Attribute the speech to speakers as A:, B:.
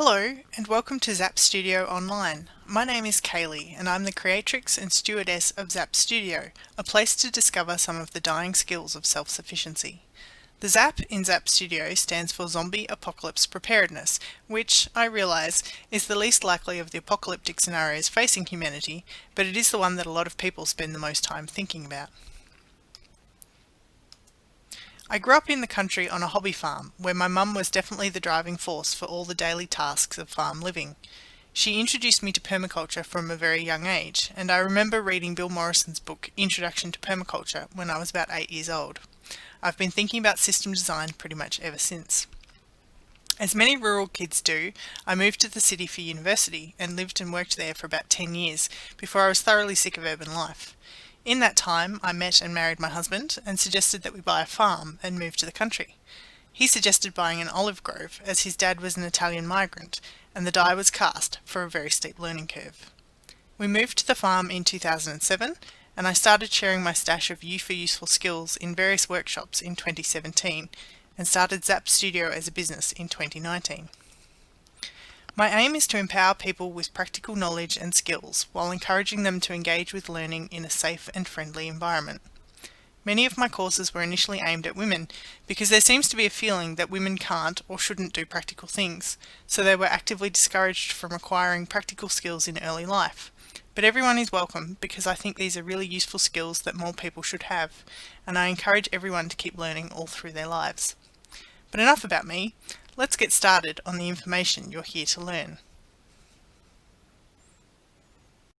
A: Hello and welcome to ZAP Studio Online. My name is Kaylee and I'm the creatrix and stewardess of ZAP Studio, a place to discover some of the dying skills of self-sufficiency. The ZAP in ZAP Studio stands for Zombie Apocalypse Preparedness, which, I realise, is the least likely of the apocalyptic scenarios facing humanity, but it is the one that a lot of people spend the most time thinking about. I grew up in the country on a hobby farm, where my mum was definitely the driving force for all the daily tasks of farm living. She introduced me to permaculture from a very young age, and I remember reading Bill Morrison's book Introduction to Permaculture when I was about 8 years old. I've been thinking about system design pretty much ever since. As many rural kids do, I moved to the city for university and lived and worked there for about 10 years before I was thoroughly sick of urban life. In that time, I met and married my husband and suggested that we buy a farm and move to the country. He suggested buying an olive grove as his dad was an Italian migrant, and the die was cast for a very steep learning curve. We moved to the farm in 2007, and I started sharing my stash of useful skills in various workshops in 2017, and started ZAP Studio as a business in 2019. My aim is to empower people with practical knowledge and skills while encouraging them to engage with learning in a safe and friendly environment. Many of my courses were initially aimed at women because there seems to be a feeling that women can't or shouldn't do practical things, so they were actively discouraged from acquiring practical skills in early life. But everyone is welcome because I think these are really useful skills that more people should have, and I encourage everyone to keep learning all through their lives. But enough about me. Let's get started on the information you're here to learn.